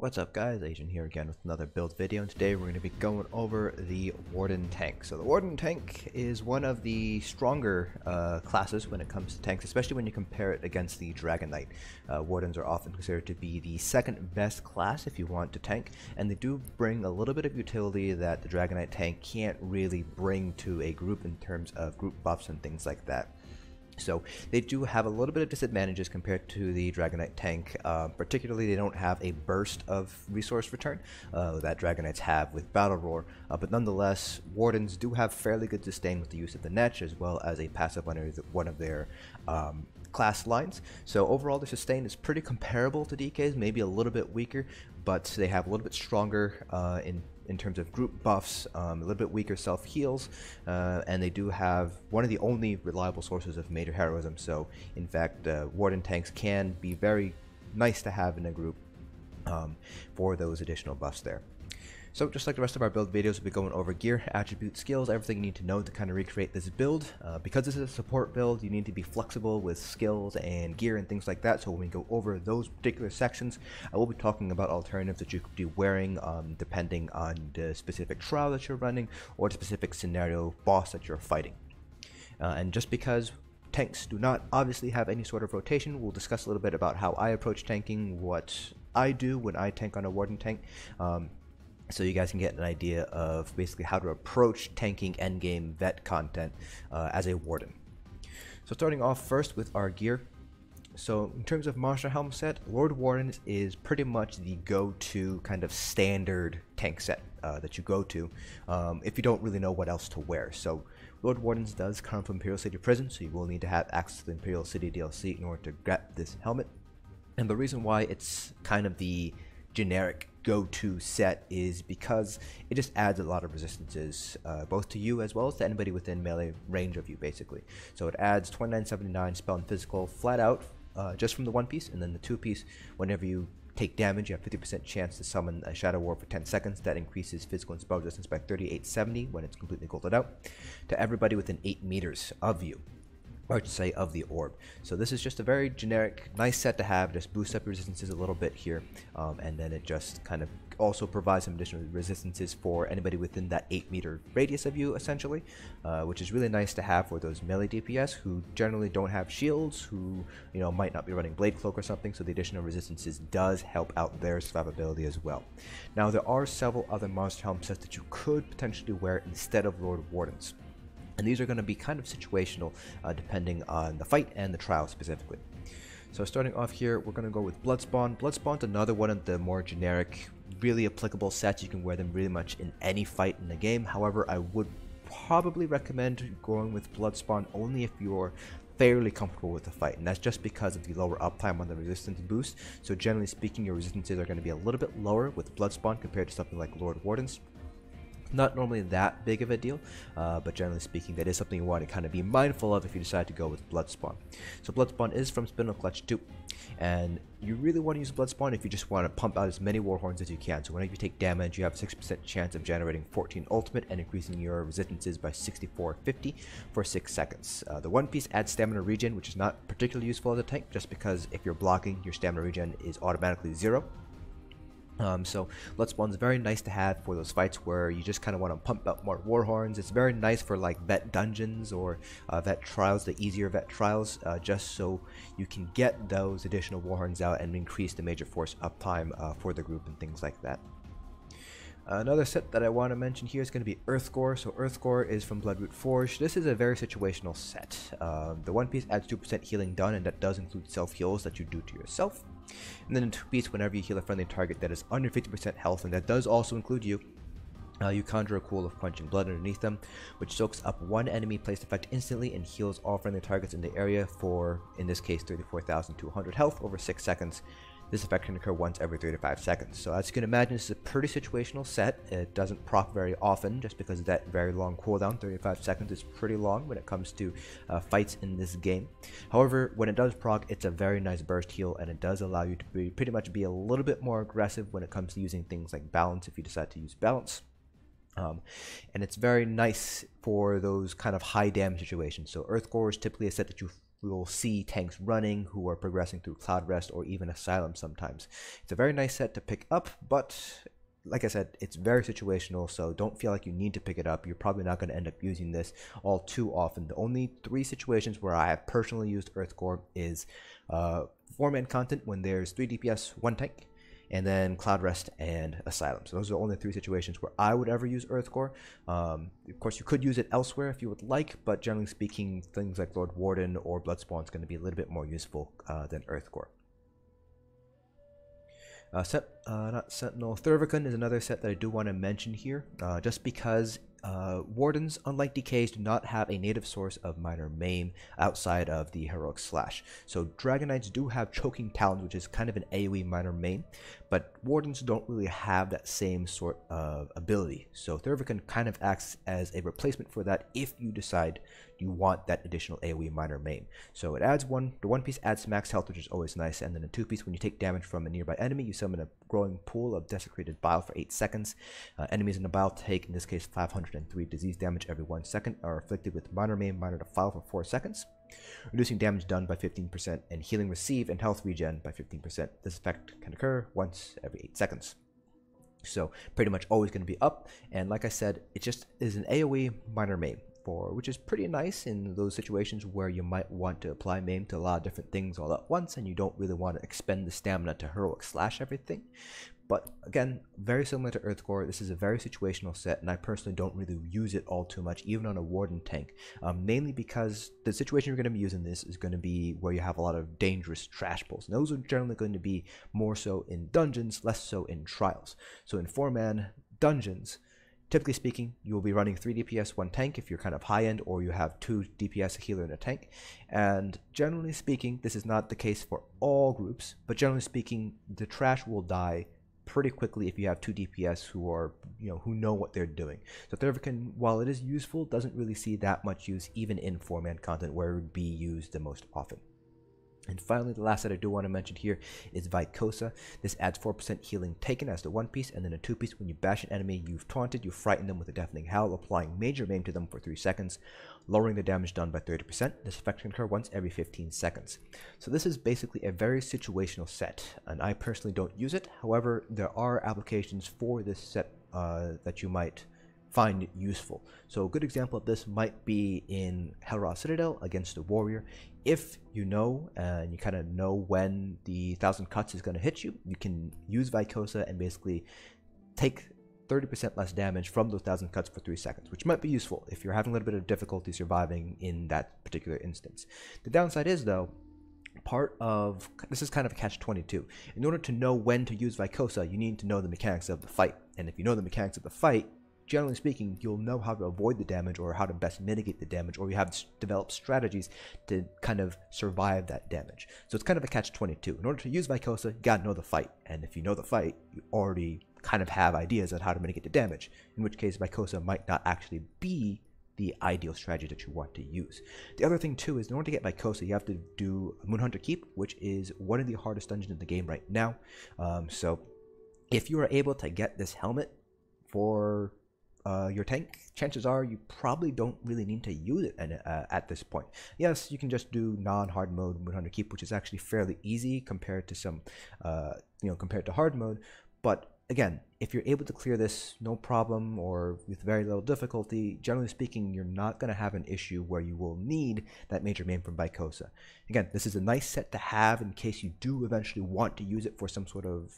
What's up guys, Asian here again with another build video, and today we're going to be going over the Warden Tank. So the Warden Tank is one of the stronger classes when it comes to tanks, especially when you compare it against the Dragon Knight. Wardens are often considered to be the second best class if you want to tank, and they do bring a little bit of utility that the Dragon Knight tank can't really bring to a group in terms of group buffs and things like that. So they do have a little bit of disadvantages compared to the Dragon Knight tank. Particularly, they don't have a burst of resource return that Dragon Knights have with Battle Roar, but nonetheless, Wardens do have fairly good sustain with the use of the Netch, as well as a passive under one of their class lines. So overall, the sustain is pretty comparable to DK's, maybe a little bit weaker, but they have a little bit stronger in terms of group buffs, a little bit weaker self-heals, and they do have one of the only reliable sources of major heroism. So in fact, Warden tanks can be very nice to have in a group for those additional buffs there. So just like the rest of our build videos, we'll be going over gear, attributes, skills, everything you need to know to kind of recreate this build. Because this is a support build, you need to be flexible with skills and gear and things like that. So when we go over those particular sections, I will be talking about alternatives that you could be wearing depending on the specific trial that you're running or the specific scenario boss that you're fighting. And just because tanks do not obviously have any sort of rotation, we'll discuss a little bit about how I approach tanking, what I do when I tank on a Warden tank. So you guys can get an idea of basically how to approach tanking endgame vet content as a Warden. So starting off first with our gear. So in terms of monster helm set, Lord Wardens is pretty much the go-to kind of standard tank set that you go to if you don't really know what else to wear. So Lord Wardens does come from Imperial City Prison, so you will need to have access to the Imperial City DLC in order to grab this helmet. And the reason why it's kind of the generic go-to set is because it just adds a lot of resistances both to you as well as to anybody within melee range of you, basically. So it adds 2979 spell and physical flat out just from the one piece, and then the two piece, whenever you take damage you have 50% chance to summon a Shadow War for 10 seconds. That increases physical and spell resistance by 3870 when it's completely golded out to everybody within 8 meters of you, or to say of the orb. So this is just a very generic, nice set to have. Just boost up your resistances a little bit here, and then it just kind of also provides some additional resistances for anybody within that 8-meter radius of you, essentially, which is really nice to have for those melee DPS who generally don't have shields, who might not be running Blade Cloak or something. So the additional resistances does help out their survivability as well. Now there are several other monster helm sets that you could potentially wear instead of Lord Wardens, and these are going to be kind of situational depending on the fight and the trial specifically. So starting off here, we're going to go with Bloodspawn. Bloodspawn's another one of the more generic, really applicable sets. You can wear them really much in any fight in the game. However, I would probably recommend going with Bloodspawn only if you're fairly comfortable with the fight, and that's just because of the lower uptime on the resistance boost. So generally speaking, your resistances are going to be a little bit lower with Bloodspawn compared to something like Lord Wardens. Not normally that big of a deal, but generally speaking, that is something you want to kind of be mindful of if you decide to go with Bloodspawn. So Bloodspawn is from Spindle Clutch 2, and you really want to use Bloodspawn if you just want to pump out as many Warhorns as you can. So whenever you take damage, you have a 6% chance of generating 14 ultimate and increasing your resistances by 6450 for 6 seconds. The one piece adds stamina regen, which is not particularly useful as a tank, just because if you're blocking, your stamina regen is automatically 0. So Bloodspawn is very nice to have for those fights where you just kind of want to pump out more Warhorns. It's very nice for like vet dungeons or vet trials, the easier vet trials, just so you can get those additional Warhorns out and increase the major force uptime for the group and things like that. Another set that I want to mention here is going to be Earthgore. So Earthgore is from Bloodroot Forge. This is a very situational set. The one piece adds 2% healing done, and that does include self-heals that you do to yourself. And then in two piece, whenever you heal a friendly target that is under 50% health, and that does also include you, you conjure a Cool of Quenching Blood underneath them, which soaks up one enemy placed effect instantly and heals all friendly targets in the area for, in this case, 34,200 health over 6 seconds. This effect can occur once every 3 to 5 seconds. So as you can imagine, this is a pretty situational set. It doesn't proc very often just because of that very long cooldown. 35 seconds is pretty long when it comes to fights in this game. However, when it does proc, it's a very nice burst heal, and it does allow you to pretty much be a little bit more aggressive when it comes to using things like balance if you decide to use balance. And it's very nice for those kind of high damage situations. So Earthgore is typically a set that you will see tanks running who are progressing through Cloud Rest or even Asylum sometimes. It's a very nice set to pick up, but like I said, it's very situational, so don't feel like you need to pick it up. You're probably not going to end up using this all too often. The only 3 situations where I have personally used Earthgore is 4-man content when there's 3 DPS, 1 tank, and then Cloud Rest and Asylum. So those are the only 3 situations where I would ever use Earthgore. Of course, you could use it elsewhere if you would like, but generally speaking, things like Lord Warden or Bloodspawn is going to be a little bit more useful than Earthgore. Not Sentinel. Thurvokun is another set that I do want to mention here, just because Wardens, unlike DKs, do not have a native source of minor maim outside of the Heroic Slash. So Dragon Knights do have Choking Talons, which is kind of an AoE minor maim, but Wardens don't really have that same sort of ability. So Thurvokun kind of acts as a replacement for that if you decide you want that additional AoE minor maim. So it adds the 1 piece adds max health, which is always nice, and then a 2 piece, when you take damage from a nearby enemy, you summon a growing pool of desecrated bile for 8 seconds. Enemies in the bile take, in this case, 503 disease damage every 1 second, are afflicted with minor maim minor to file for 4 seconds, reducing damage done by 15% and healing received and health regen by 15%. This effect can occur once every 8 seconds. So pretty much always going to be up, and like I said, it just is an AoE minor maim, which is pretty nice in those situations where you might want to apply maim to a lot of different things all at once and you don't really want to expend the stamina to Heroic Slash everything. But again, very similar to Earthgore, this is a very situational set, and I personally don't really use it all too much, even on a Warden tank, mainly because the situation you're going to be using this is going to be where you have a lot of dangerous trash pulls, and those are generally going to be more so in dungeons, less so in trials. So in 4-man dungeons, typically speaking, you will be running 3 DPS, 1 tank if you're kind of high-end, or you have 2 DPS, a healer, and a tank. And generally speaking, this is not the case for all groups, but generally speaking, the trash will die pretty quickly if you have 2 DPS who know what they're doing. So Thurvokun, while it is useful, doesn't really see that much use even in 4-man content where it would be used the most often. And finally, the last set I do want to mention here is Vykosa. This adds 4% healing taken as the 1 piece, and then a 2 piece. When you bash an enemy you've taunted, you frighten them with a deafening howl, applying major maim to them for 3 seconds, lowering the damage done by 30%. This effect can occur once every 15 seconds. So this is basically a very situational set, and I personally don't use it. However, there are applications for this set that you might find useful. So a good example of this might be in Helra Citadel against a warrior. If you know and you kind of know when the 1000 cuts is going to hit you, you can use Vykosa and basically take 30% less damage from those 1000 cuts for 3 seconds, which might be useful if you're having a little bit of difficulty surviving in that particular instance. The downside is, though, this is kind of a catch-22. In order to know when to use Vykosa, you need to know the mechanics of the fight, and if you know the mechanics of the fight, generally speaking, you'll know how to avoid the damage or how to best mitigate the damage, or you have developed strategies to kind of survive that damage. So it's kind of a catch-22. In order to use Vykosa, you gotta know the fight, and if you know the fight, you already kind of have ideas on how to mitigate the damage, in which case Vykosa might not actually be the ideal strategy that you want to use. The other thing too is, in order to get Vykosa, you have to do Moonhunter Keep, which is one of the hardest dungeons in the game right now. So if you are able to get this helmet for your tank, chances are you probably don't really need to use it at this point. Yes, you can just do non-hard mode Moonhunter Keep, which is actually fairly easy compared to some, compared to hard mode. But again, if you're able to clear this no problem or with very little difficulty, generally speaking, you're not going to have an issue where you will need that major maim from Vykosa. Again, this is a nice set to have in case you do eventually want to use it for some sort of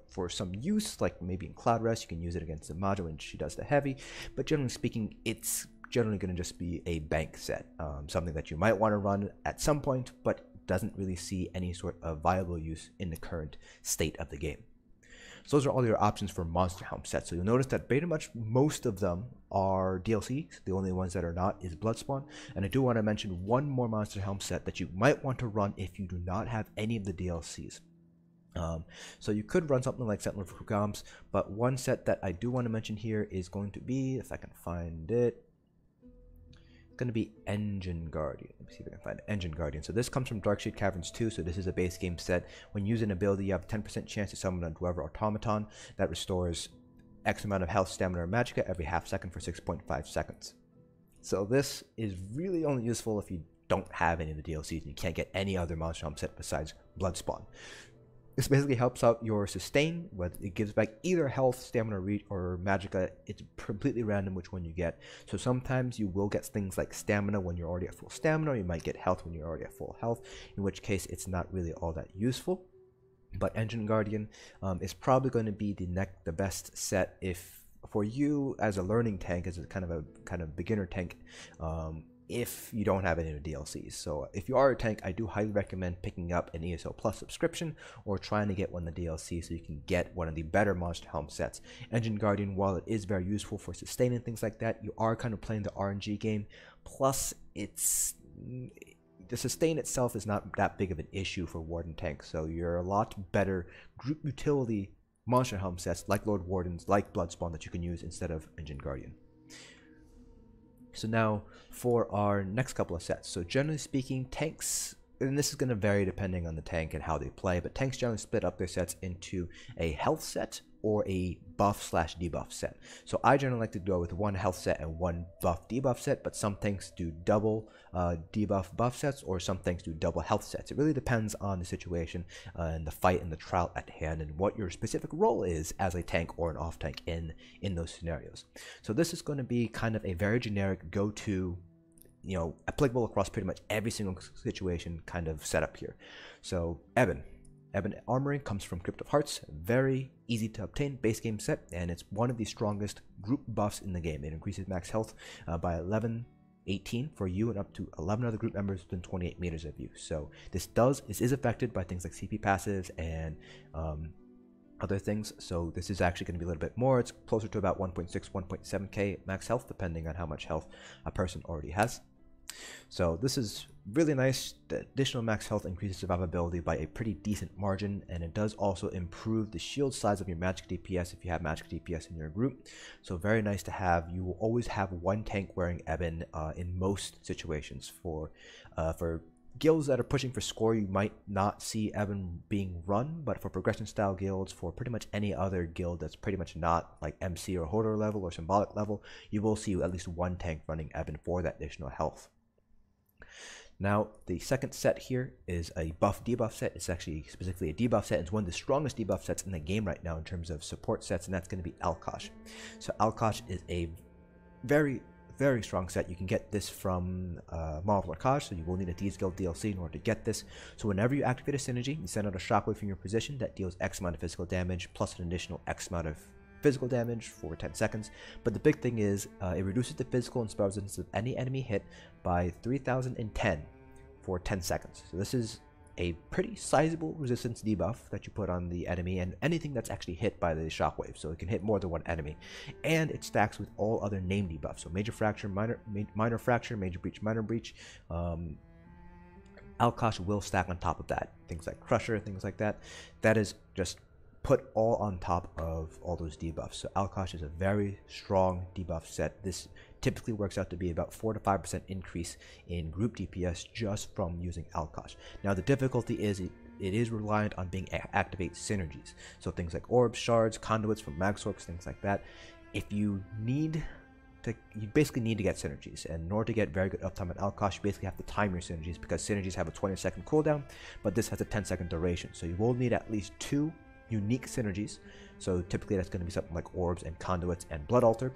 for some use, like maybe in Cloud Rest, you can use it against the module when she does the heavy, but generally speaking, it's generally going to just be a bank set, something that you might want to run at some point, but doesn't really see any sort of viable use in the current state of the game. So those are all your options for Monster Helm sets. So you'll notice that pretty much most of them are DLCs. The only ones that are not is Bloodspawn. And I do want to mention one more Monster Helm set that you might want to run if you do not have any of the DLCs. So you could run something like Sentinel of Khugams, but one set that I do want to mention here is going to be, if I can find it, it's going to be Engine Guardian. Let me see if I can find it. Engine Guardian. So this comes from Darkshade Caverns 2, so this is a base game set. When using an ability, you have a 10% chance to summon a Dwever Automaton that restores X amount of health, stamina, or magicka every half second for 6.5 seconds. So this is really only useful if you don't have any of the DLCs and you can't get any other Monster Helm set besides Bloodspawn. This basically helps out your sustain, but it gives back either health, stamina, reach, or magicka. It's completely random which one you get. So sometimes you will get things like stamina when you're already at full stamina, or you might get health when you're already at full health, in which case it's not really all that useful. But Engine Guardian is probably going to be the best set if for you as a learning tank, as a kind of beginner tank. If you don't have any of the DLCs. So if you are a tank, I do highly recommend picking up an ESO Plus subscription or trying to get one of the DLCs so you can get one of the better Monster Helm sets. Engine Guardian, while it is very useful for sustaining things like that, you are kind of playing the RNG game. Plus, the sustain itself is not that big of an issue for Warden Tank, so you're a lot better group utility Monster Helm sets like Lord Wardens, like Bloodspawn that you can use instead of Engine Guardian. So now for our next couple of sets. So generally speaking, tanks, and this is going to vary depending on the tank and how they play, but tanks generally split up their sets into a health set or a buff/debuff set. So I generally like to go with one health set and one buff debuff set, but some tanks do double debuff buff sets, or some tanks do double health sets. It really depends on the situation and the fight and the trial at hand and what your specific role is as a tank or an off tank in those scenarios. So this is going to be kind of a very generic go-to, you know, applicable across pretty much every single situation kind of setup here. So Ebon Armory comes from Crypt of Hearts, very easy to obtain base game set, and it's one of the strongest group buffs in the game. It increases max health by 18 for you and up to 11 other group members within 28 meters of you. So this is affected by things like CP passives and other things. So this is actually going to be a little bit more. It's closer to about 1.6, 1.7k max health, depending on how much health a person already has. So this is really nice. The additional max health increases survivability by a pretty decent margin, and it does also improve the shield size of your magic DPS if you have magic DPS in your group. So very nice to have. You will always have one tank wearing Ebon in most situations. For guilds that are pushing for score, you might not see Ebon being run, but for progression style guilds, for pretty much any other guild that's pretty much not like MC or Hodor level or symbolic level, you will see at least one tank running Ebon for that additional health. Now, the second set here is a buff debuff set. It's actually specifically a debuff set. It's one of the strongest debuff sets in the game right now in terms of support sets, and that's going to be Alkosh. So Alkosh is a very strong set. You can get this from Maw of Argonian, so you will need a Thieves Guild DLC in order to get this. So whenever you activate a synergy, you send out a shockwave from your position that deals X amount of physical damage plus an additional X amount of physical damage for 10 seconds. But the big thing is it reduces the physical and spell resistance of any enemy hit by 3010 for 10 seconds. So this is a pretty sizable resistance debuff that you put on the enemy and anything that's actually hit by the shockwave, so it can hit more than one enemy. And it stacks with all other name debuffs, so major fracture, minor fracture, major breach, minor breach. Alkosh will stack on top of that. Things like Crusher, things like that. That is just put all on top of all those debuffs. So Alkosh is a very strong debuff set. This typically works out to be about 4 to 5% increase in group DPS just from using Alkosh. Now the difficulty is it is reliant on being activate synergies. So things like orbs, shards, conduits from Magsorks, things like that. If you basically need to get synergies, and in order to get very good uptime at Alkosh, you basically have to time your synergies, because synergies have a 20-second cooldown, but this has a 10-second duration. So you will need at least 2 unique synergies. So typically that's going to be something like orbs and conduits and blood altar.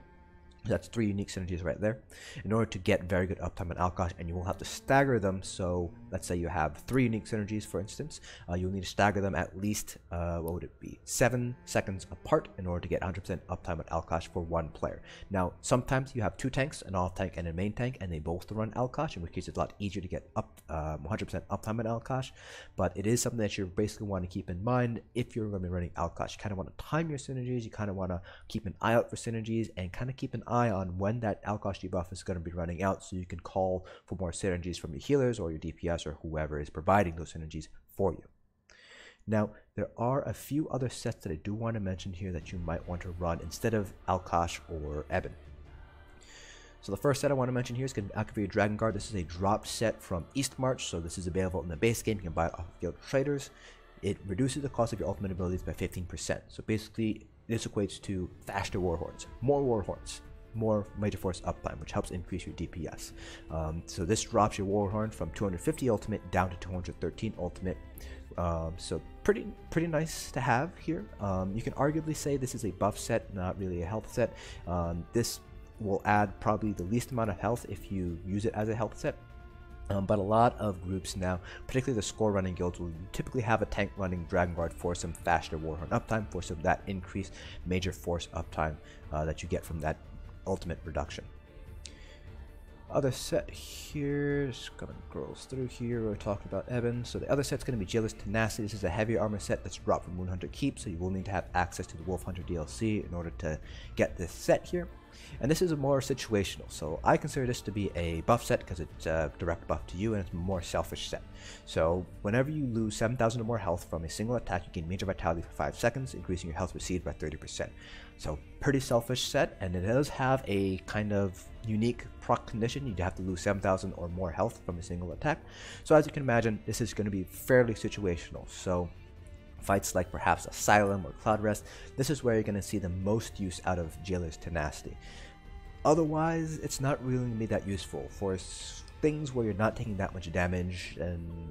That's 3 unique synergies right there in order to get very good uptime on Alkosh, and you will have to stagger them. So let's say you have 3 unique synergies, for instance. You'll need to stagger them at least, what would it be, 7 seconds apart in order to get 100% uptime on Alkosh for one player. Now, sometimes you have 2 tanks, an off tank and a main tank, and they both run Alkosh, in which case it's a lot easier to get 100% uptime on Alkosh. But it is something that you basically want to keep in mind if you're going to be running Alkosh. You kind of want to time your synergies, you kind of want to keep an eye out for synergies, and kind of keep an eye on when that Alkosh debuff is going to be running out, so you can call for more synergies from your healers or your DPS or whoever is providing those synergies for you. Now, there are a few other sets that I do want to mention here that you might want to run instead of Alkosh or Ebon. So the first set I want to mention here is going to be Akaviri Dragonguard. This is a drop set from Eastmarch, so this is available in the base game. You can buy it off guild traders. It reduces the cost of your ultimate abilities by 15%. So basically, this equates to faster Warhorns, more Warhorns. more major force uptime, which helps increase your DPS. So this drops your Warhorn from 250 ultimate down to 213 ultimate. So pretty nice to have here. You can arguably say this is a buff set, not really a health set. This will add probably the least amount of health if you use it as a health set. But a lot of groups now, particularly the score running guilds, will typically have a tank running Dragonguard for some faster Warhorn uptime, for some of that increased major force uptime that you get from that ultimate reduction. Other set here, just gonna scrolls through here. We're talking about Ebon. So the other set's gonna be Jailer's Tenacity. This is a heavy armor set that's dropped from Moonhunter Keep, so you will need to have access to the Wolf Hunter DLC in order to get this set here. And this is a more situational, so I consider this to be a buff set because it's a direct buff to you and it's a more selfish set. So whenever you lose 7,000 or more health from a single attack, you gain major vitality for 5 seconds, increasing your health received by 30%. So pretty selfish set, and it does have a kind of unique proc condition. You have to lose 7,000 or more health from a single attack. So as you can imagine, this is going to be fairly situational. So fights like perhaps Asylum or Cloud Rest, this is where you're going to see the most use out of Jailer's Tenacity. Otherwise, it's not really going to be that useful for things where you're not taking that much damage,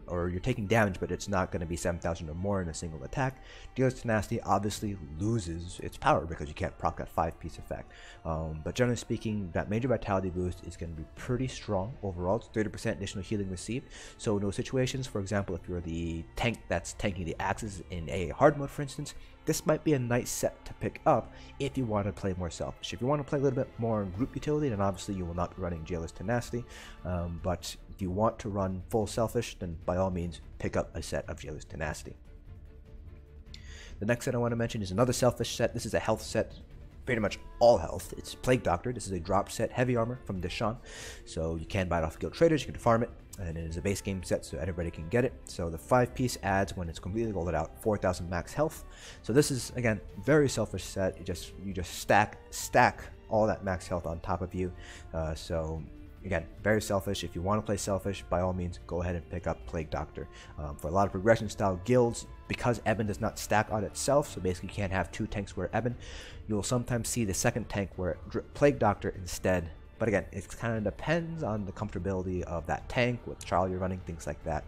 or you're taking damage but it's not going to be 7,000 or more in a single attack. Jailer's Tenacity obviously loses its power because you can't proc that 5-piece effect. But generally speaking, that major vitality boost is going to be pretty strong overall. It's 30% additional healing received. So in those situations, for example, if you're the tank that's tanking the axes in a hard mode, for instance, this might be a nice set to pick up if you want to play more selfish. If you want to play a little bit more group utility, then obviously you will not be running Jailer's Tenacity. But if you want to run full selfish, then by all means pick up a set of Jailer's Tenacity. The next set I want to mention is another selfish set. This is a health set, pretty much all health. It's Plague Doctor. This is a drop set, heavy armor from Deshawn. So you can buy it off guild traders, you can farm it, and it is a base game set so everybody can get it. So the 5-piece adds, when it's completely golded out, 4,000 max health. So this is, again, very selfish set. You just stack all that max health on top of you. So again, very selfish. If you want to play selfish, by all means go ahead and pick up Plague Doctor. For a lot of progression style guilds, because Ebon does not stack on itself, so basically you can't have 2 tanks wear Ebon, you will sometimes see the second tank wear Plague Doctor instead. But again, it kind of depends on the comfortability of that tank, what trial you're running, things like that.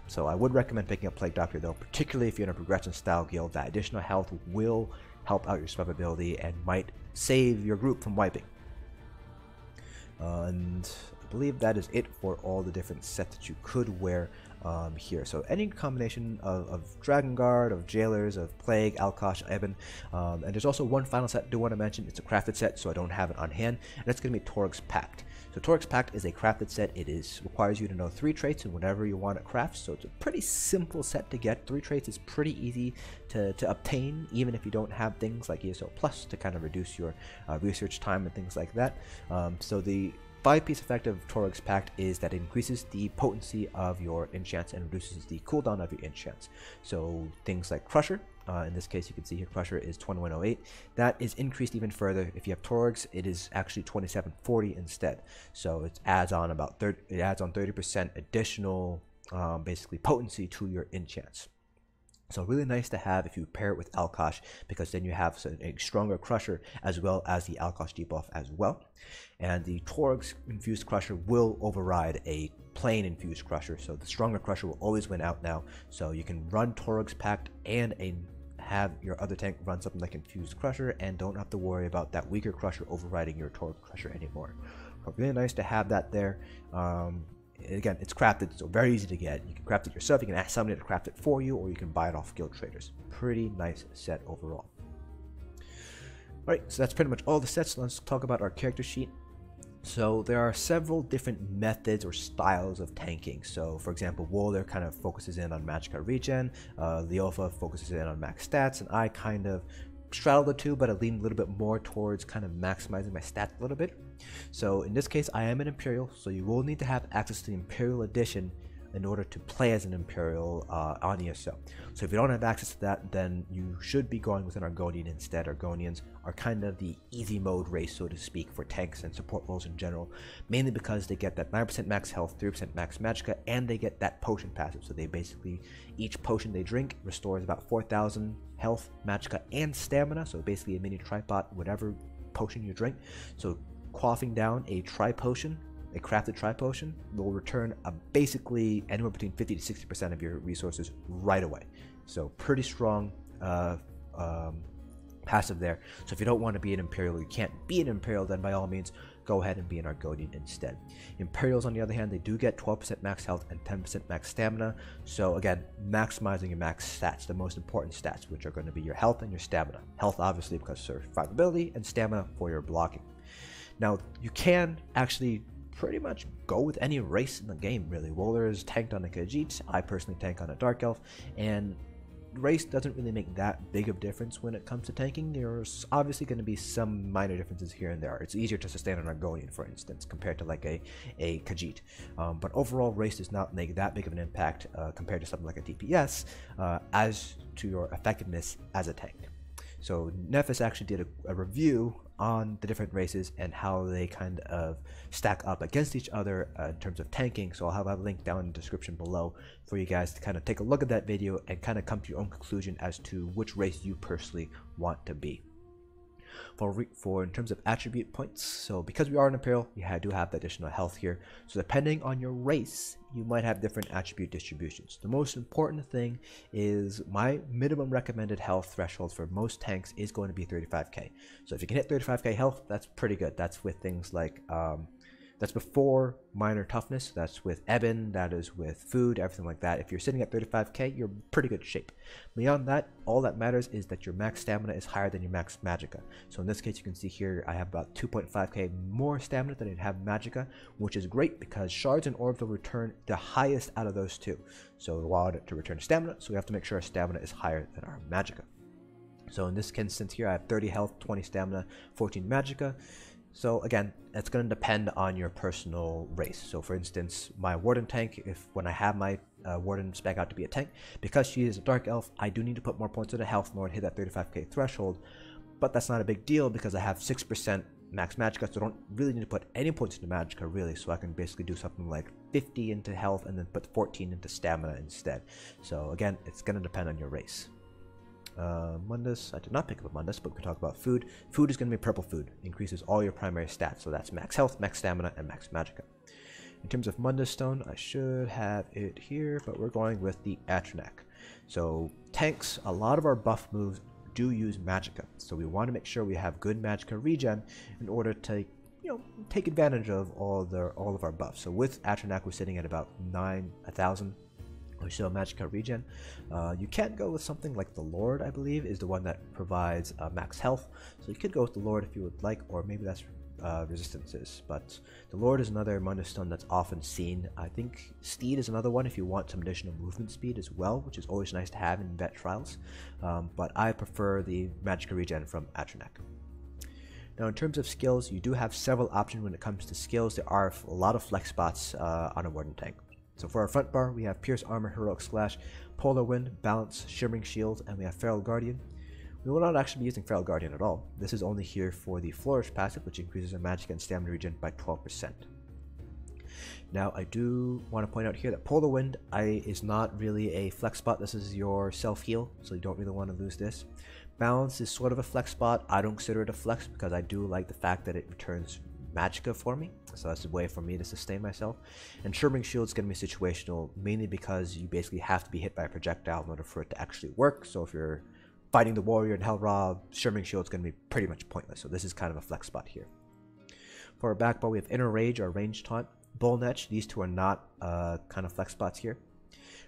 So I would recommend picking up Plague Doctor though, particularly if you're in a progression style guild. That additional health will help out your survivability and might save your group from wiping. And I believe that is it for all the different sets that you could wear here. So any combination of Dragonguard, of Jailers, of Plague, Alkosh, Ebon, and there's also one final set I do want to mention. It's a crafted set, so I don't have it on hand, and that's going to be Toryg's Pact. So Toryg's Pact is a crafted set. It requires you to know 3 traits and whatever you want to craft, so it's a pretty simple set to get. 3 traits is pretty easy to obtain, even if you don't have things like ESO Plus to kind of reduce your research time and things like that. So the 5-piece effect of Toryg's Pact is that it increases the potency of your enchants and reduces the cooldown of your enchants. So things like Crusher, in this case you can see here Crusher is 2108. That is increased even further. If you have Toryg's, it is actually 2740 instead. So it adds on about 30% additional basically potency to your enchants. So really nice to have if you pair it with Alkosh, because then you have a stronger Crusher as well as the Alkosh debuff as well. And the Toryg's Infused Crusher will override a plain Infused Crusher, so the stronger Crusher will always win out now. So you can run Toryg's Pact and have your other tank run something like Infused Crusher, and don't have to worry about that weaker Crusher overriding your Toryg's Crusher anymore. So really nice to have that there. Again, it's crafted, so very easy to get. You can craft it yourself, you can ask somebody to craft it for you, or you can buy it off guild traders. Pretty nice set overall. Alright, so that's pretty much all the sets. Let's talk about our character sheet. So there are several different methods or styles of tanking. So for example, Wolder kind of focuses in on magicka regen, Leofa focuses in on max stats, and I kind of straddle the two, but I lean a little bit more towards kind of maximizing my stats a little bit. So in this case, I am an Imperial, so you will need to have access to the Imperial Edition in order to play as an Imperial on ESO. So if you don't have access to that, then you should be going with an Argonian instead. Argonians are kind of the easy mode race, so to speak, for tanks and support roles in general, mainly because they get that 9% max health, 3% max magicka, and they get that potion passive. So they basically, each potion they drink restores about 4,000 health, magicka, and stamina, so basically a mini tripod, whatever potion you drink. So quaffing down a tri-potion, a crafted tri-potion, will return basically anywhere between 50 to 60% of your resources right away. So pretty strong passive there. So if you don't want to be an Imperial, you can't be an Imperial, then by all means go ahead and be an Argonian instead. Imperials, on the other hand, they do get 12% max health and 10% max stamina. So again, maximizing your max stats, the most important stats, which are going to be your health and your stamina. Health obviously because of survivability, and stamina for your blocking. Now you can actually pretty much go with any race in the game really. Wohler is tanked on a Khajiit, I personally tank on a Dark Elf, and race doesn't really make that big of a difference when it comes to tanking. There's obviously going to be some minor differences here and there. It's easier to sustain an Argonian, for instance, compared to like a Khajiit. But overall, race does not make that big of an impact compared to something like a DPS as to your effectiveness as a tank. So Nephis actually did a review on the different races and how they kind of stack up against each other in terms of tanking. So I'll have a link down in the description below for you guys to kind of take a look at that video and kind of come to your own conclusion as to which race you personally want to be. For in terms of attribute points, so because we are an Imperial, we do have the additional health here. So depending on your race, you might have different attribute distributions. The most important thing is my minimum recommended health threshold for most tanks is going to be 35k. So if you can hit 35k health, that's pretty good. That's with things like that's before minor toughness, that's with Ebon, that is with food, everything like that. If you're sitting at 35k, you're in pretty good shape. Beyond that, all that matters is that your max stamina is higher than your max magicka. So in this case, you can see here, I have about 2.5k more stamina than I have magicka, which is great because shards and orbs will return the highest out of those two. So we want to return stamina, so we have to make sure our stamina is higher than our magicka. So in this instance here, I have 30 health, 20 stamina, 14 magicka. So again, it's going to depend on your personal race. So for instance, my Warden Tank, when I have my Warden spec out to be a tank, because she is a Dark Elf, I do need to put more points into health in order to hit that 35k threshold. But that's not a big deal because I have 6% max magicka, so I don't really need to put any points into magicka really. So I can basically do something like 50 into health and then put 14 into stamina instead. So again, it's going to depend on your race. Mundus, I did not pick up a Mundus, but we can talk about food. Food is going to be purple food, increases all your primary stats, so that's max health, max stamina, and max magicka. In terms of Mundus stone, I should have it here, but we're going with the Atronach. So tanks, a lot of our buff moves do use magicka, so we want to make sure we have good magicka regen in order to take advantage of all of our buffs. So with Atronach, we're sitting at about 1,000 or so magicka regen. You can go with something like the Lord, I believe, is the one that provides max health. So you could go with the Lord if you would like, or maybe that's resistances. But the Lord is another Mundus stone that's often seen. I think Steed is another one if you want some additional movement speed as well, which is always nice to have in vet trials. But I prefer the magicka regen from Atronach. Now in terms of skills, you do have several options when it comes to skills. There are a lot of flex spots on a Warden Tank. So for our front bar, we have Pierce Armor, Heroic Slash, Polar Wind, Balance, Shimmering Shield, and we have Feral Guardian. We will not actually be using Feral Guardian at all. This is only here for the Flourish passive, which increases our magic and stamina regen by 12%. Now I do want to point out here that Polar Wind is not really a flex spot. This is your self-heal, so you don't really want to lose this. Balance is sort of a flex spot. I don't consider it a flex because I do like the fact that it returns magicka for me, so that's a way for me to sustain myself. And Shimmering Shield is going to be situational, mainly because you basically have to be hit by a projectile in order for it to actually work. So if you're fighting the warrior in Hellra, Shimmering Shield is going to be pretty much pointless. So this is kind of a flex spot here. For our back bar, we have Inner Rage or Range Taunt, Bull Netch. These two are not kind of flex spots here.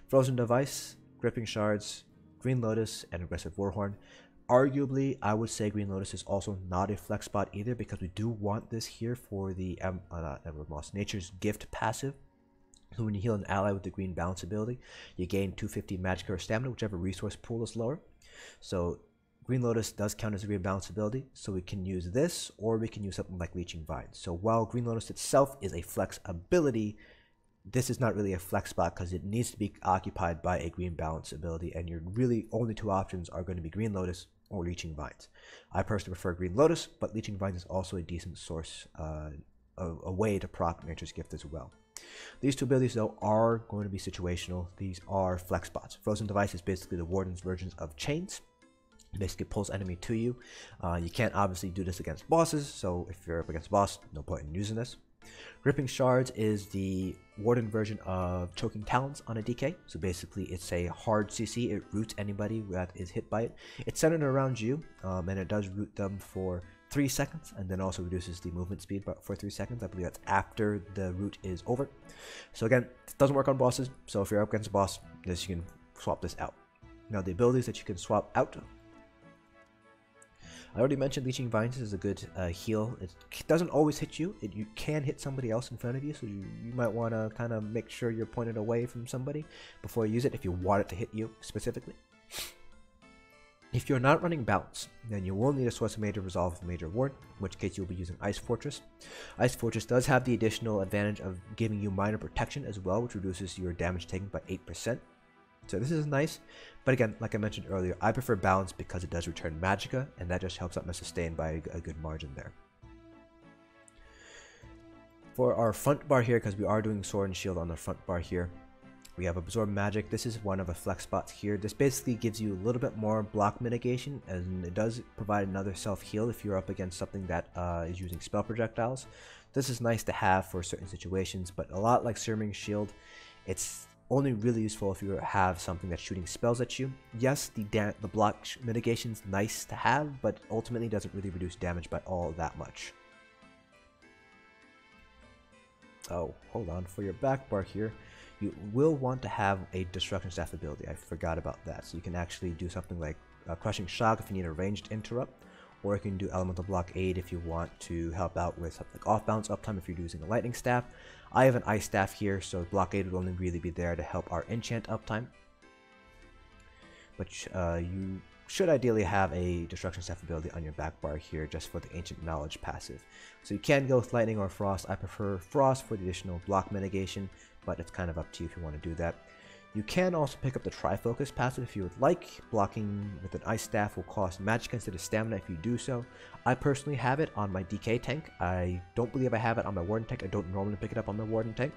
Frozen Device, Gripping Shards, Green Lotus, and Aggressive Warhorn. Arguably, I would say Green Lotus is also not a flex spot either, because we do want this here for the Nature's Gift passive. So when you heal an ally with the green balance ability, you gain 250 magicka or stamina, whichever resource pool is lower. So Green Lotus does count as a green balance ability, so we can use this, or we can use something like Leeching Vines. So while Green Lotus itself is a flex ability, this is not really a flex spot because it needs to be occupied by a green balance ability, and your really only two options are going to be Green Lotus or Leeching Vines. I personally prefer Green Lotus, but Leeching Vines is also a decent source, a way to proc Nature's Gift as well. These two abilities, though, are going to be situational. These are flex spots. Frozen Device is basically the Warden's versions of Chains. Basically pulls enemy to you. You can't obviously do this against bosses, so if you're up against a boss, no point in using this. Ripping Shards is the Warden version of Choking Talons on a DK. So basically it's a hard CC, it roots anybody that is hit by it. It's centered around you, and it does root them for 3 seconds, and then also reduces the movement speed for 3 seconds. I believe that's after the root is over. So again, it doesn't work on bosses, so if you're up against a boss, you can swap this out. Now the abilities that you can swap out, I already mentioned Leeching Vines is a good heal. It doesn't always hit you. You can hit somebody else in front of you, so you might want to kind of make sure you're pointed away from somebody before you use it if you want it to hit you specifically. If you're not running Balance, then you will need a Source of Major Resolve of Major Ward, in which case you'll be using Ice Fortress. Ice Fortress does have the additional advantage of giving you minor protection as well, which reduces your damage taken by 8%. So this is nice, but again, like I mentioned earlier, I prefer Balance because it does return Magicka, and that just helps out my sustain by a good margin there. For our front bar here, because we are doing Sword and Shield on the front bar here, we have Absorb Magic. This is one of the flex spots here. This basically gives you a little bit more block mitigation, and it does provide another self-heal if you're up against something that is using spell projectiles. This is nice to have for certain situations, but a lot like Searing Shield, it's only really useful if you have something that's shooting spells at you. Yes, the block mitigation is nice to have, but ultimately doesn't really reduce damage by all that much. Oh, hold on. For your back bar here, you will want to have a Destruction Staff ability. I forgot about that. So you can actually do something like Crushing Shock if you need a ranged interrupt, or you can do Elemental Blockade if you want to help out with something like off-balance uptime if you're using a Lightning Staff. I have an Ice Staff here, so Blockade would only really be there to help our enchant uptime. But you should ideally have a Destruction Staff ability on your back bar here just for the Ancient Knowledge passive. So you can go with Lightning or Frost. I prefer Frost for the additional block mitigation, but it's kind of up to you if you want to do that. You can also pick up the Trifocus passive if you would like. Blocking with an Ice Staff will cost Magicka instead of Stamina if you do so. I personally have it on my DK tank. I don't believe I have it on my Warden tank. I don't normally pick it up on my Warden tank.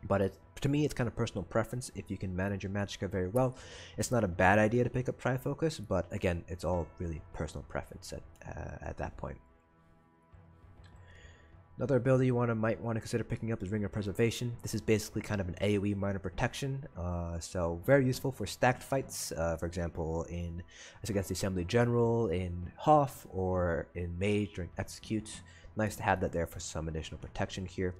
But to me, it's kind of personal preference. If you can manage your Magicka very well, it's not a bad idea to pick up Trifocus, but again, it's all really personal preference at that point. Another ability you might want to consider picking up is Ring of Preservation. This is basically kind of an AoE minor protection, so very useful for stacked fights, for example as against the Assembly General, in Hoth, or in Mage during Execute. Nice to have that there for some additional protection here.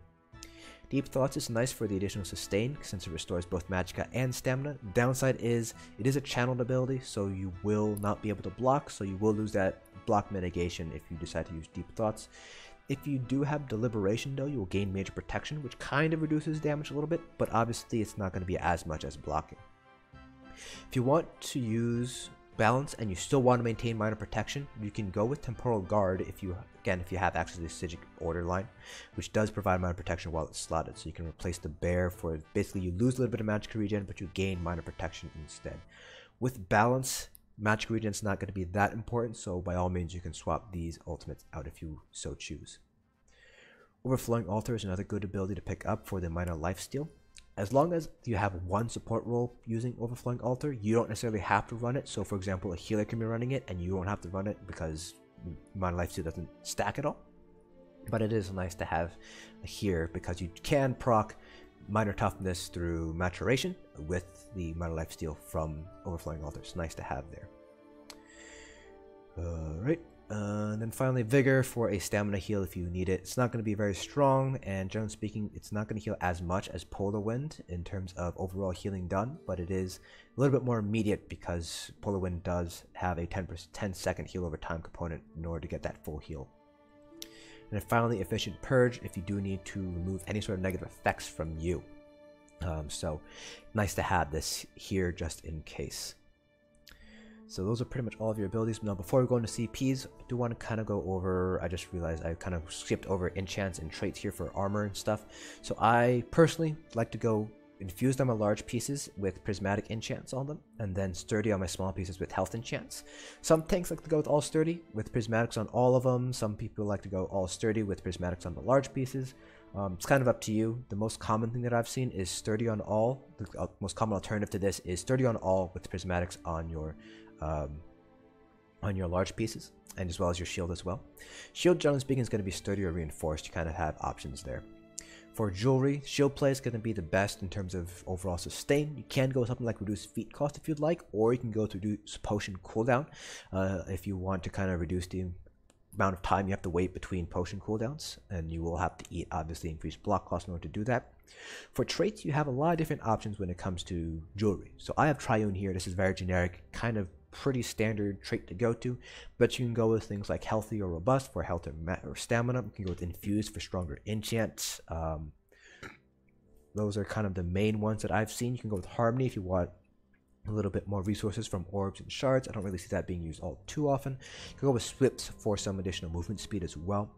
Deep Thoughts is nice for the additional sustain since it restores both Magicka and Stamina. The downside is it is a channeled ability, so you will not be able to block, so you will lose that block mitigation if you decide to use Deep Thoughts. If you do have Deliberation though, you will gain major protection, which kind of reduces damage a little bit, but obviously it's not going to be as much as blocking. If you want to use Balance and you still want to maintain minor protection, you can go with Temporal Guard if you have access to the Psijic Order line, which does provide minor protection while it's slotted. So you can replace the Bear for basically you lose a little bit of Magicka regen, but you gain minor protection instead. With Balance, Magicka regen is not going to be that important, so by all means you can swap these ultimates out if you so choose. Overflowing Altar is another good ability to pick up for the minor lifesteal. As long as you have one support role using Overflowing Altar, you don't necessarily have to run it. So for example, a healer can be running it and you won't have to run it because minor lifesteal doesn't stack at all. But it is nice to have here because you can proc minor toughness through maturation with the minor lifesteal from Overflowing Altar. It's nice to have there. Alright. And then finally, Vigor for a stamina heal if you need it. It's not going to be very strong, and generally speaking, it's not going to heal as much as Polar Wind in terms of overall healing done, but it is a little bit more immediate because Polar Wind does have a 10-second heal over time component in order to get that full heal. And then finally, Efficient Purge if you do need to remove any sort of negative effects from you. So nice to have this here just in case. So those are pretty much all of your abilities. Now before we go into CPs, I do want to kind of go over, I just realized I kind of skipped over enchants and traits here for armor and stuff. So I personally like to go Infused on my large pieces with Prismatic enchants on them, and then Sturdy on my small pieces with health enchants. Some tanks like to go with all Sturdy with Prismatics on all of them. Some people like to go all Sturdy with Prismatics on the large pieces. It's kind of up to you. The most common thing that I've seen is Sturdy on all. The most common alternative to this is Sturdy on all with Prismatics on your on your large pieces, and as well as your shield as well. Shield, generally speaking, is going to be sturdy or reinforced. You kind of have options there. For jewelry, shield play is going to be the best in terms of overall sustain. You can go with something like reduced feat cost if you'd like, or you can go to reduce potion cooldown if you want to kind of reduce the amount of time you have to wait between potion cooldowns, and you will have to eat obviously increased block cost in order to do that. For traits, you have a lot of different options when it comes to jewelry. So I have Triune here. This is very generic, kind of pretty standard trait to go to, but you can go with things like healthy or robust for health or stamina. You can go with infused for stronger enchants. Those are kind of the main ones that I've seen. You can go with harmony if you want a little bit more resources from orbs and shards. I don't really see that being used all too often. You can go with swips for some additional movement speed as well.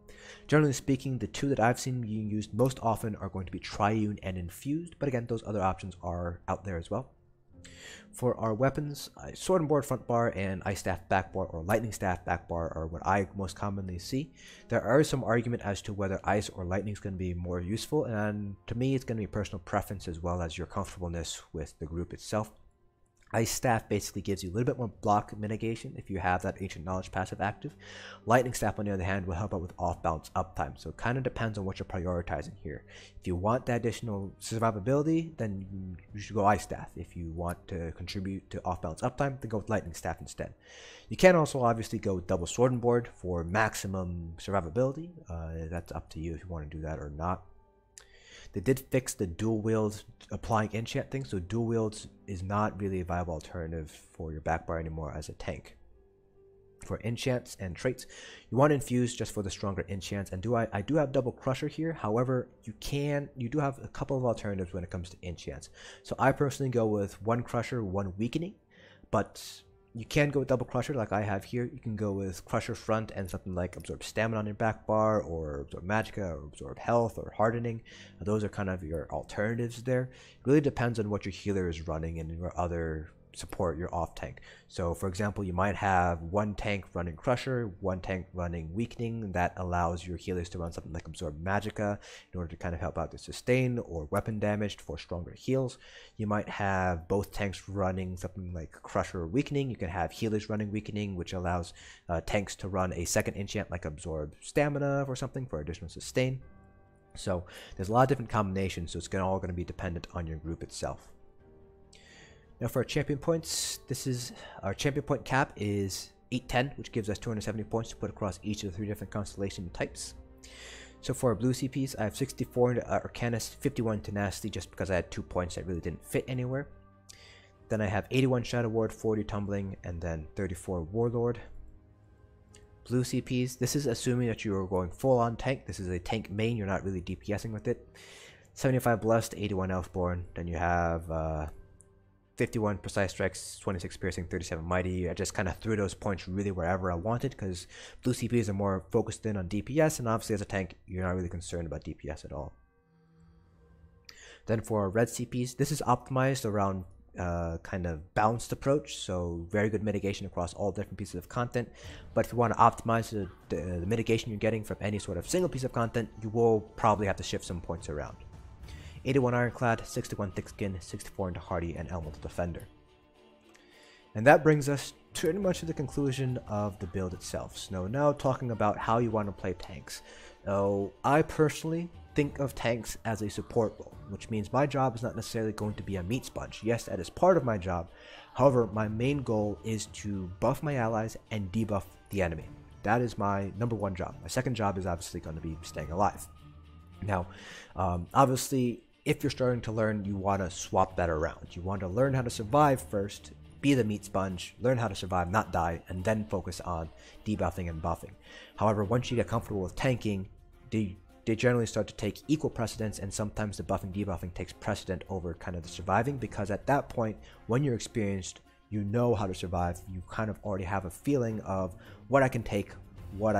Generally speaking, the two that I've seen being used most often are going to be Triune and Infused, but again, those other options are out there as well. For our weapons, Sword and Board front bar and Ice Staff back bar or Lightning Staff back bar are what I most commonly see. There are some argument as to whether Ice or Lightning is going to be more useful, and to me it's going to be personal preference as well as your comfortableness with the group itself. Ice Staff basically gives you a little bit more block mitigation if you have that Ancient Knowledge passive active. Lightning Staff, on the other hand, will help out with off-balance uptime, so it kind of depends on what you're prioritizing here. If you want that additional survivability, then you should go Ice Staff. If you want to contribute to off-balance uptime, then go with Lightning Staff instead. You can also obviously go with double Sword and Board for maximum survivability. That's up to you if you want to do that or not. They did fix the dual wield applying enchant thing, so dual wields is not really a viable alternative for your backbar anymore as a tank. For enchants and traits, you want to infuse just for the stronger enchants, and I do have double crusher here. However, you do have a couple of alternatives when it comes to enchants. So I personally go with one crusher, one weakening, but you can go with double crusher like I have here. You can go with crusher front and something like absorb stamina on your back bar, or absorb magicka, or absorb health, or hardening. Those are kind of your alternatives there. It really depends on what your healer is running and your other support, your off tank. So for example, you might have one tank running crusher, one tank running weakening. That allows your healers to run something like absorb magicka in order to kind of help out the sustain or weapon damage for stronger heals. You might have both tanks running something like crusher or weakening. You can have healers running weakening, which allows tanks to run a second enchant like absorb stamina or something for additional sustain. So there's a lot of different combinations, so it's all going to be dependent on your group itself. Now for our champion points, our champion point cap is 810, which gives us 270 points to put across each of the 3 different constellation types. So for our blue CPs, I have 64 into Arcanist, 51 Tenacity, just because I had 2 points that really didn't fit anywhere. Then I have 81 Shadow Ward, 40 Tumbling, and then 34 Warlord. Blue CPs, this is assuming that you are going full on tank. This is a tank main, you're not really DPSing with it. 75 Blessed, 81 Elfborn, then you have 51 Precise Strikes, 26 Piercing, 37 Mighty. I just kind of threw those points really wherever I wanted because blue CPs are more focused in on DPS, and obviously as a tank, you're not really concerned about DPS at all. Then for red CPs, this is optimized around kind of balanced approach, so very good mitigation across all different pieces of content. But if you want to optimize the mitigation you're getting from any sort of single piece of content, you will probably have to shift some points around. 81 Ironclad, 61 Thick Skin, 64 into Hardy, and Elemental Defender. And that brings us pretty much to the conclusion of the build itself. So now talking about how you want to play tanks. So I personally think of tanks as a support role, which means my job is not necessarily going to be a meat sponge. Yes, that is part of my job. However, my main goal is to buff my allies and debuff the enemy. That is my #1 job. My second job is obviously going to be staying alive. Now, obviously, if you're starting to learn, you want to swap that around. You want to learn how to survive first, be the meat sponge, learn how to survive, not die, and then focus on debuffing and buffing. However, once you get comfortable with tanking, they generally start to take equal precedence, and sometimes the buffing debuffing takes precedent over kind of the surviving, because at that point, when you're experienced, you know how to survive. You kind of already have a feeling of what I can take, what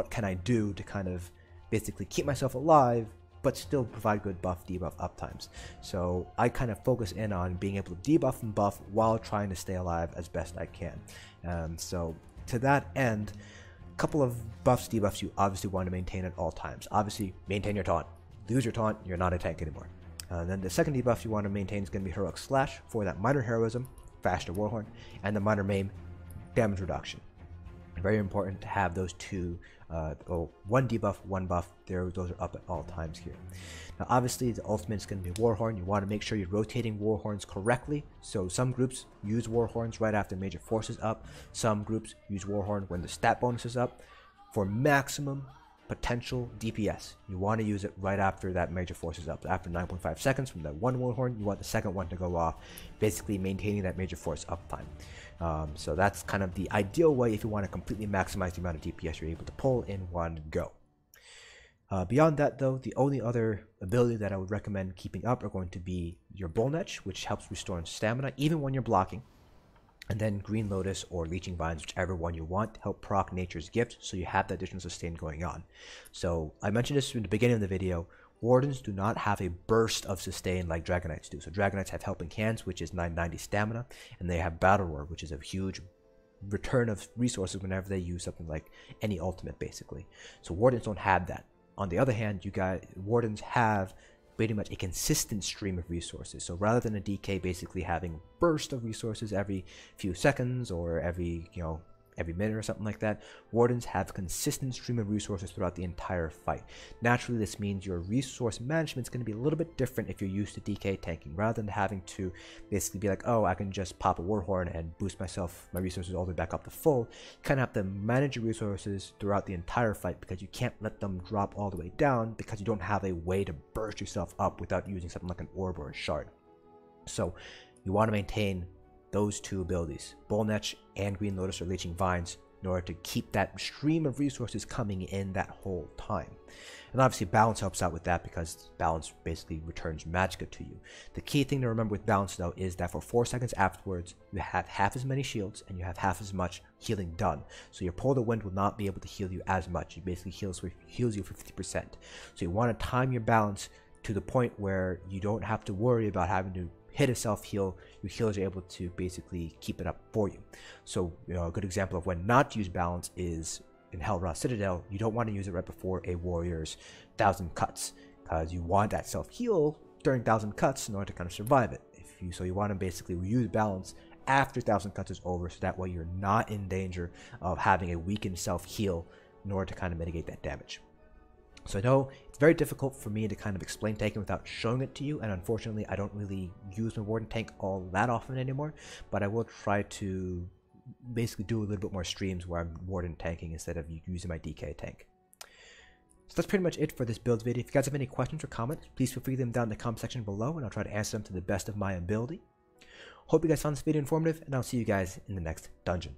can I do to kind of basically keep myself alive, but still provide good buff debuff uptimes. So I kind of focus in on being able to debuff and buff while trying to stay alive as best I can. So to that end, a couple of buffs, debuffs you obviously want to maintain at all times. Obviously, maintain your taunt. Lose your taunt, you're not a tank anymore. Then the second debuff you want to maintain is going to be Heroic Slash for that minor heroism, faster Warhorn, and the minor maim, damage reduction. Very important to have those two, one debuff, one buff. Those are up at all times here. Now, obviously, the ultimate is going to be Warhorn. You want to make sure you're rotating Warhorns correctly. So some groups use Warhorns right after major force is up. Some groups use Warhorn when the stat bonus is up. For maximum potential DPS, you want to use it right after that major force is up. After 9.5 seconds from that one Warhorn, you want the second one to go off, basically maintaining that major force uptime. So that's kind of the ideal way if you want to completely maximize the amount of DPS you're able to pull in one go. Beyond that, though, the only other ability that I would recommend keeping up are going to be your Netch, which helps restore stamina even when you're blocking. And then Green Lotus or Leeching Vines, whichever one you want, to help proc Nature's Gift, so you have that additional sustain going on. So I mentioned this in the beginning of the video, Wardens do not have a burst of sustain like Dragon Knights do. So Dragon Knights have Helping Hands, which is 990 stamina, and they have Battle Roar, which is a huge return of resources whenever they use something like any ultimate, basically. So Wardens don't have that. On the other hand, Wardens have pretty much a consistent stream of resources. So rather than a DK basically having burst of resources every few seconds or every minute or something like that, Wardens have a consistent stream of resources throughout the entire fight. Naturally, this means your resource management is going to be a little bit different if you're used to DK tanking. Rather than having to basically be like, oh, I can just pop a Warhorn and boost my resources all the way back up to full, you kind of have to manage your resources throughout the entire fight, because you can't let them drop all the way down because you don't have a way to burst yourself up without using something like an orb or a shard. So you want to maintain those two abilities, Netch and Green Lotus or Leeching Vines, in order to keep that stream of resources coming in that whole time. And obviously balance helps out with that, because balance basically returns magicka to you. The key thing to remember with balance, though, is that for 4 seconds afterwards, you have half as many shields and you have half as much healing done. So your Pull the Wind will not be able to heal you as much. It basically heals you for 50%. So you want to time your balance to the point where you don't have to worry about having to hit a self-heal. Your healers are able to basically keep it up for you. So a good example of when not to use balance is in Hellraw Citadel. You don't want to use it right before a warrior's 1000 cuts, because you want that self-heal during 1000 cuts in order to kind of survive it. So you want to basically use balance after 1000 cuts is over, so that way you're not in danger of having a weakened self-heal in order to kind of mitigate that damage. So I know it's very difficult for me to kind of explain tanking without showing it to you, and unfortunately I don't really use my Warden Tank all that often anymore, but I will try to basically do a little bit more streams where I'm Warden Tanking instead of using my DK tank. So that's pretty much it for this build video. If you guys have any questions or comments, please feel free to leave them down in the comment section below, and I'll try to answer them to the best of my ability. Hope you guys found this video informative, and I'll see you guys in the next dungeon.